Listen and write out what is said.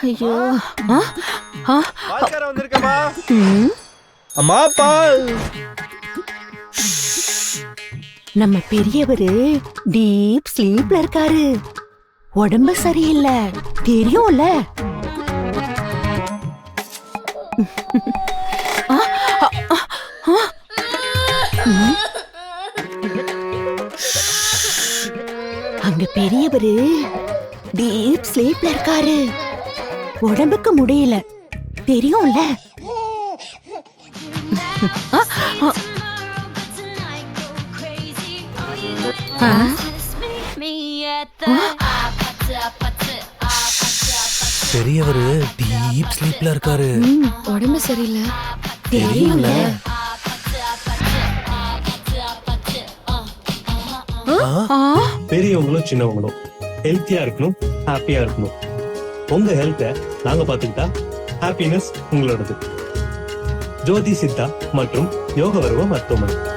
ஐயோ பால்கார வந்திருக்கமா? ம், அம்மா பால். நம்ம பெரியவரு டீப் ஸ்லீப்ல இருக்காரு. உடம்பு சரியில்லை தெரியும்ல. ஆ, ஆ, ஆ, ஆ. ம். அங்க பெரியவரு டீப் ஸ்லீப்ல இருக்காரு. உடம்புக்கு முடியல தெரியும்ல. ஆ, ஆ. ஆ? பெரியவரு டீப் ஸ்லீப்ல இருக்காரு. ம், உடம்பு சரியில்லை. தெரியும்ல. ஆ? பெரியவங்களும் சின்னவங்களும் ஹெல்த்தியா இருக்கணும், ஹாப்பியா இருக்கணும். உங்க ஹெல்த்தை நாங்க பாத்துக்கிட்டா ஹாப்பினஸ் உங்களோடது. ஜோதி சித்தா மற்றும் யோகவர்வ மருத்துவமனை.